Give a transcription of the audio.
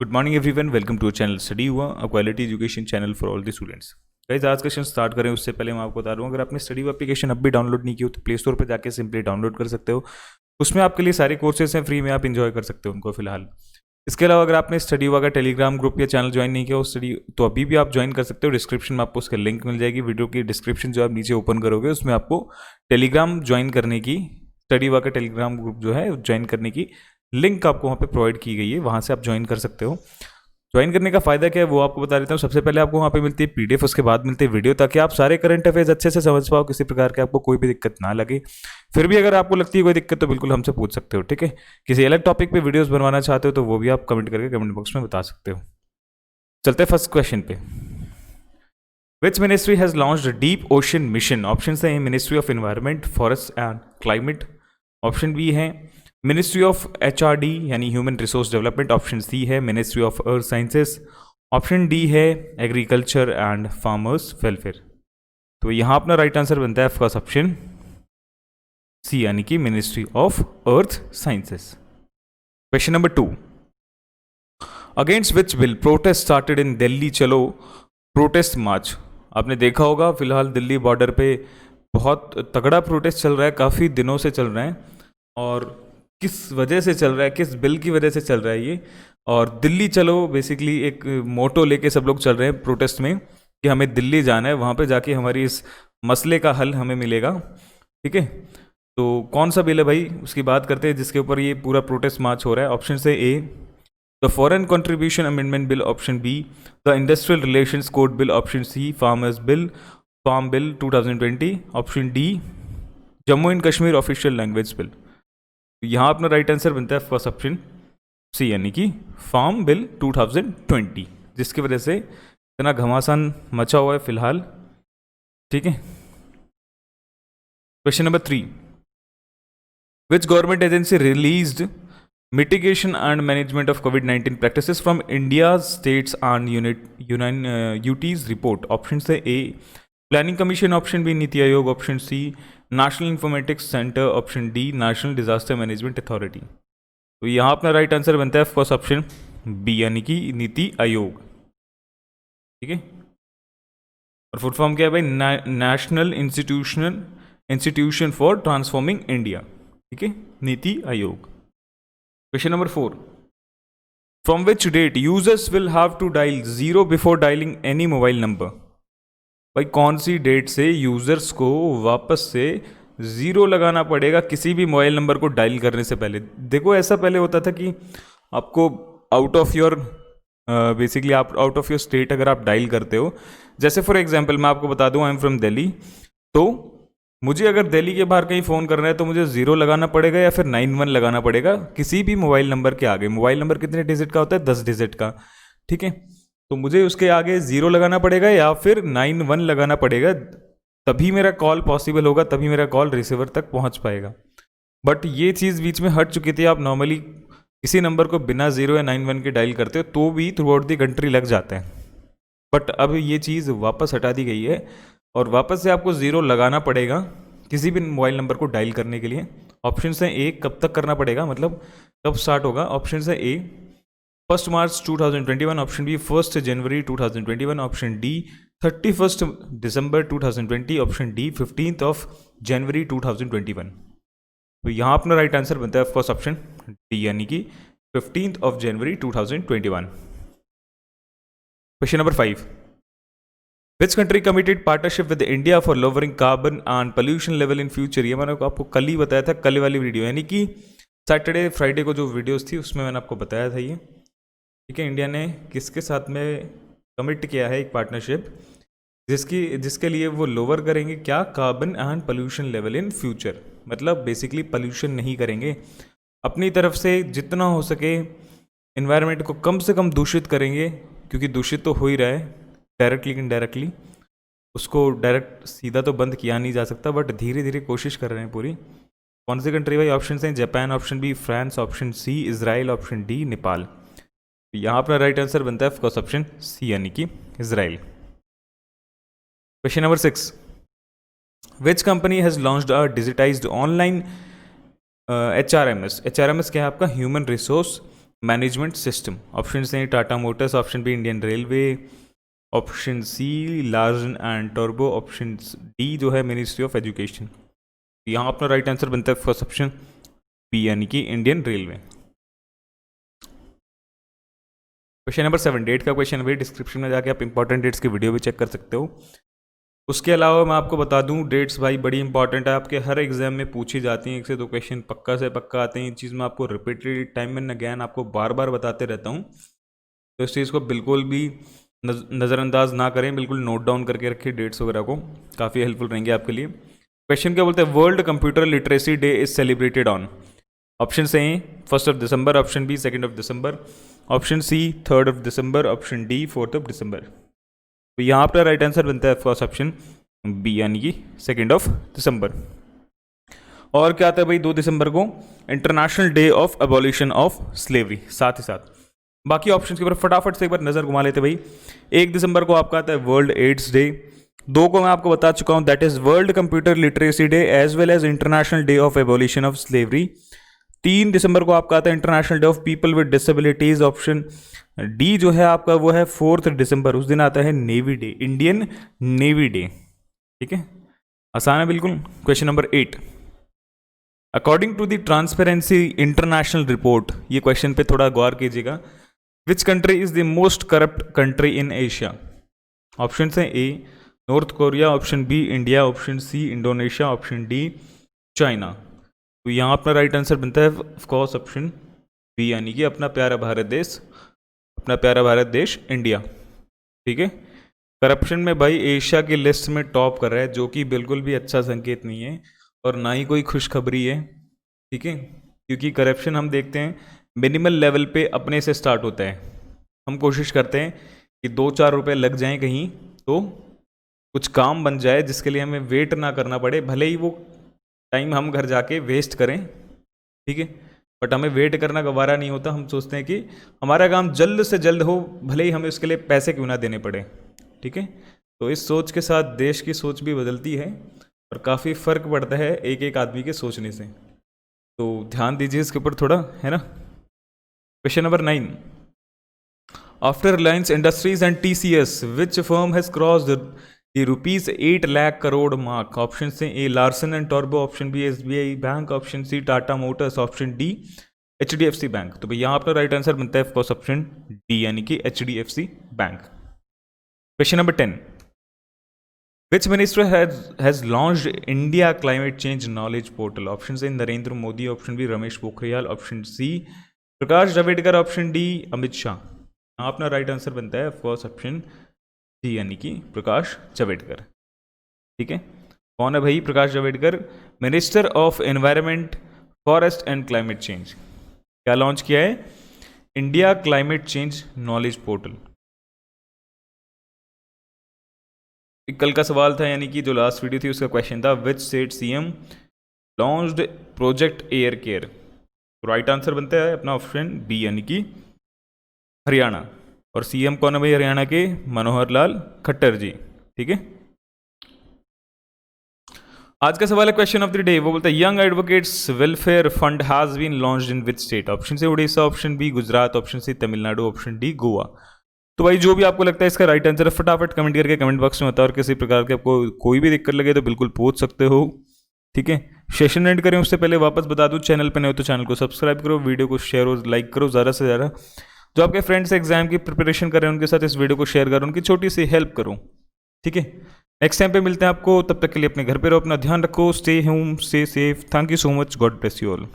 Good morning everyone, welcome to channel study हुआ, a quality education channel for all the students. Guys, आज का session start करें उससे पहले मैं आपको बता दूं, अगर आपने स्टडी हुआ एप्लीकेशन अब भी डाउनलोड नहीं की हो तो प्ले स्टोर पर जाकर सिंपली डाउनलोड कर सकते हो। उसमें आपके लिए सारे कोर्सेज हैं फ्री में, आप इन्जॉय कर सकते हो उनको फिलहाल। इसके अलावा अगर आपने स्टडी हुआ का टेलीग्राम ग्रुप या चैनल ज्वाइन नहीं किया हो स्टडी, तो अभी भी आप ज्वाइन कर सकते हो। डिस्क्रिप्शन में आपको उसका लिंक मिल जाएगी। वीडियो की डिस्क्रिप्शन जो आप नीचे ओपन करोगे उसमें आपको टेलीग्राम ज्वाइन करने की, स्टडी हुआ का टेलीग्राम ग्रुप जो है ज्वाइन करने की लिंक आपको वहाँ पे प्रोवाइड की गई है, वहाँ से आप ज्वाइन कर सकते हो। ज्वाइन करने का फायदा क्या है वो आपको बता देता हूँ। सबसे पहले आपको वहाँ पे मिलती है पीडीएफ, उसके बाद मिलती है वीडियो, ताकि आप सारे करंट अफेयर्स अच्छे से समझ पाओ, किसी प्रकार के आपको कोई भी दिक्कत ना लगे। फिर भी अगर आपको लगती है कोई दिक्कत तो बिल्कुल हमसे पूछ सकते हो, ठीक है। किसी अलग टॉपिक पे वीडियोस बनवाना चाहते हो तो वो भी आप कमेंट करके कमेंट बॉक्स में बता सकते हो। चलते हैं फर्स्ट क्वेश्चन पे। Which ministry has launched deep ocean mission? Option है ministry of environment, forest and climate. Option B है मिनिस्ट्री ऑफ एचआरडी यानी human resource development. Option C है ministry of earth sciences. Option D है agriculture and farmers welfare. तो यहां अपना right answer बनता है फर्स्ट ऑप्शन सी, यानी कि ministry of earth sciences. Question number 2, against which bill protest started in Delhi चलो प्रोटेस्ट मार्च? आपने देखा होगा फिलहाल दिल्ली बॉर्डर पे बहुत तगड़ा प्रोटेस्ट चल रहा है, काफ़ी दिनों से चल रहा है। और किस वजह से चल रहा है, किस बिल की वजह से चल रहा है ये? और दिल्ली चलो बेसिकली एक मोटो लेके सब लोग चल रहे हैं प्रोटेस्ट में कि हमें दिल्ली जाना है, वहाँ पे जाके हमारी इस मसले का हल हमें मिलेगा, ठीक है। तो कौन सा बिल है भाई, उसकी बात करते हैं जिसके ऊपर ये पूरा प्रोटेस्ट मार्च हो रहा है। ऑप्शन से A the foreign contribution amendment bill, option B the industrial relations code bill, option C farmers bill, farm bill 2020, option D Jammu and Kashmir official language bill. यहाँ अपना राइट आंसर बनता है फर्स्ट ऑप्शन सी, यानी कि farm bill 2020, जिसकी वजह से इतना घमासान मचा हुआ है फिलहाल, ठीक है। Question number 3, which government agency released mitigation and management of COVID-19 practices from India's states and UT's report? Option से A planning commission, option B NITI Aayog, option C national informatics centre, option D national disaster management authority. तो यहाँ अपना right answer बनता है first option B, यानी कि नीति आयोग, ठीक है। और फुल फॉर्म क्या है भाई? National institution for transforming India, ठीक है, NITI Aayog. Question number 4, from which date users will have to dial 0 before dialing any mobile number? भाई कौन सी डेट से यूजर्स को वापस से 0 लगाना पड़ेगा किसी भी मोबाइल नंबर को डायल करने से पहले? देखो ऐसा पहले होता था कि आपको आउट ऑफ योर बेसिकली आप आउट ऑफ योर स्टेट अगर आप डायल करते हो, जैसे फॉर एग्जांपल मैं आपको बता दूं आई एम फ्रॉम दिल्ली, तो मुझे अगर दिल्ली के बाहर कहीं फ़ोन करना है तो मुझे 0 लगाना पड़ेगा या फिर 91 लगाना पड़ेगा किसी भी मोबाइल नंबर के आगे। मोबाइल नंबर कितने डिजिट का होता है? 10 डिजिट का, ठीक है। तो मुझे उसके आगे 0 लगाना पड़ेगा या फिर 91 लगाना पड़ेगा, तभी मेरा कॉल पॉसिबल होगा, तभी मेरा कॉल रिसीवर तक पहुंच पाएगा। बट ये चीज़ बीच में हट चुकी थी। आप नॉर्मली किसी नंबर को बिना 0 या 91 के डायल करते हो तो भी थ्रू आउट द कंट्री लग जाते हैं। बट अब ये चीज़ वापस हटा दी गई है और वापस से आपको 0 लगाना पड़ेगा किसी भी मोबाइल नंबर को डायल करने के लिए। ऑप्शन है ए कब तक करना पड़ेगा, मतलब कब स्टार्ट होगा? ऑप्शन है ए 1 मार्च 2021, ऑप्शन बी 1 जनवरी 2021, ऑप्शन डी 31 दिसंबर 2020, ऑप्शन डी 15 जनवरी 2021। तो यहाँ अपना राइट आंसर बनता है फर्स्ट ऑप्शन डी, यानी कि 15 जनवरी 2021। Question number 5, which country committed partnership with India for lowering carbon and pollution level in future? ये मैंने आपको कल ही बताया था, कल वाली वीडियो, यानी कि सैटरडे फ्राइडे को जो वीडियोस थी उसमें मैंने आपको बताया था ये, ठीक है। इंडिया ने किसके साथ में कमिट किया है एक पार्टनरशिप जिसके लिए वो लोअर करेंगे क्या? Carbon and pollution level in future, मतलब बेसिकली पोल्यूशन नहीं करेंगे, अपनी तरफ से जितना हो सके इन्वायरमेंट को कम से कम दूषित करेंगे, क्योंकि दूषित तो हो ही रहा है डायरेक्टली इनडायरेक्टली। उसको डायरेक्ट सीधा तो बंद किया नहीं जा सकता, बट धीरे धीरे कोशिश कर रहे हैं पूरी। कौन सी कंट्री भाई? ऑप्शन हैं Japan, option B France, option C Israel, option D Nepal. यहाँ अपना राइट आंसर बनता है फर्स्ट ऑप्शन सी, यानी कि Israel. Question number 6, which company has launched a digitized online HRMS? HRMS क्या है आपका? Human resource management system. Option A Tata Motors, option B Indian railway, option C Larsen and टर्बो, option D जो है ministry of education. यहाँ अपना right answer बनता है फर्स्ट ऑप्शन बी यानी कि Indian railway. Question number 7 date का क्वेश्चन है, डिस्क्रिप्शन में जाके आप इंपॉर्टेंट डेट्स की वीडियो भी चेक कर सकते हो। उसके अलावा मैं आपको बता दूं डेट्स भाई बड़ी इंपॉर्टेंट है, आपके हर एग्जाम में पूछी जाती हैं, 1 से 2 क्वेश्चन पक्का से पक्का आते हैं। ये चीज़ मैं आपको रिपीटेड टाइम एंड अगेन आपको बार बार बताते रहता हूँ, तो इस चीज़ को बिल्कुल भी नज़रअंदाज ना करें, बिल्कुल नोट डाउन करके रखिए डेट्स वगैरह को, काफ़ी हेल्पफुल रहेंगे आपके लिए। क्वेश्चन क्या बोलते हैं, world computer literacy day is celebrated on. Option A 1 December, option B 2 December, option C 3 December, option D 4 December. तो यहाँ पर राइट आंसर बनता है फर्स्ट ऑप्शन बी यानी कि 2 दिसंबर। और क्या आता है भाई 2 दिसंबर को international day of abolition of slavery. साथ ही साथ बाकी ऑप्शंस के ऊपर फटाफट से एक बार नजर घुमा लेते भाई। 1 दिसंबर को आपका आता है वर्ल्ड एड्स डे, 2 को मैं आपको बता चुका हूं that is world computer literacy day as well as international day of abolition of slavery. 3 दिसंबर को आपका आता है international day of people with disabilities. Option D जो है आपका वो है 4 दिसंबर, उस दिन आता है navy day, Indian navy day. ठीक है, आसान है बिल्कुल। Question number 8, according to the transparency international report, ये क्वेश्चन पे थोड़ा गौर कीजिएगा, which country is the most corrupt country in Asia. Option है A North Korea, option B India, option C Indonesia, option D China. तो यहाँ अपना right answer बनता है ऑफकोर्स ऑप्शन बी यानी कि अपना प्यारा भारत देश, अपना प्यारा भारत देश इंडिया। ठीक है, करप्शन में भाई एशिया की लिस्ट में टॉप कर रहा है, जो कि बिल्कुल भी अच्छा संकेत नहीं है और ना ही कोई खुशखबरी है। ठीक है, क्योंकि करप्शन हम देखते हैं मिनिमल लेवल पे अपने से स्टार्ट होता है। हम कोशिश करते हैं कि 2-4 रुपए लग जाएं कहीं तो कुछ काम बन जाए, जिसके लिए हमें वेट ना करना पड़े, भले ही वो टाइम हम घर जाके वेस्ट करें। ठीक है, बट हमें वेट करना गवारा नहीं होता, हम सोचते हैं कि हमारा काम जल्द से जल्द हो, भले ही हमें उसके लिए पैसे क्यों ना देने पड़े। ठीक है, तो इस सोच के साथ देश की सोच भी बदलती है और काफ़ी फ़र्क पड़ता है एक एक आदमी के सोचने से, तो ध्यान दीजिए इसके ऊपर थोड़ा, है ना। Question number 9, after Reliance Industries and TCS which firm has crossed the rupees 8 lakh crore mark. Option से ए लार्सन एंड टर्बो, option B SBI bank, option C Tata Motors, option D HDFC bank. तो भाई यहाँ अपना राइट आंसर बनता है first option D यानी कि HDFC bank. Question number 10, which minister has launched India climate change knowledge portal। Option से Narendra Modi, option B Ramesh Pokhriyal, option C Prakash Javadekar, option D Amit Shah. यहाँ अपना राइट आंसर बनता है फर्स्ट ऑप्शन डी यानी कि प्रकाश जावड़ेकर। ठीक है, कौन है भाई Prakash Javadekar, minister of environment forest and climate change. क्या लॉन्च किया है, India climate change knowledge portal. कल का सवाल था यानी कि जो लास्ट वीडियो थी उसका क्वेश्चन था which state CM launched project air care. तो राइट आंसर बनता है अपना ऑप्शन बी यानी कि हरियाणा। और CM कौन है भाई हरियाणा के, मनोहर लाल खट्टर जी। ठीक है, आज का सवाल है क्वेश्चन ऑफ द डे, वो बोलता है young advocates welfare fund has been launched in which state. Option से Orissa, option B Gujarat, option C Tamil Nadu, option D Goa. तो भाई जो भी आपको लगता है इसका राइट आंसर है फटाफट कमेंट करके कमेंट बॉक्स में बताओ, और किसी प्रकार के आपको कोई भी दिक्कत लगे तो बिल्कुल पूछ सकते हो। ठीक है, सेशन एंड करें उससे पहले वापस बता दूं, चैनल पर नहीं हो तो चैनल को सब्सक्राइब करो, वीडियो को शेयर और लाइक करो ज़्यादा से ज़्यादा। जो आपके फ्रेंड्स एग्जाम की प्रिपरेशन कर रहे हैं उनके साथ इस वीडियो को शेयर करो, उनकी छोटी सी हेल्प करो। ठीक है, नेक्स्ट टाइम पे मिलते हैं आपको, तब तक के लिए अपने घर पे रहो, अपना ध्यान रखो, stay home, stay safe, thank you so much, God bless you all.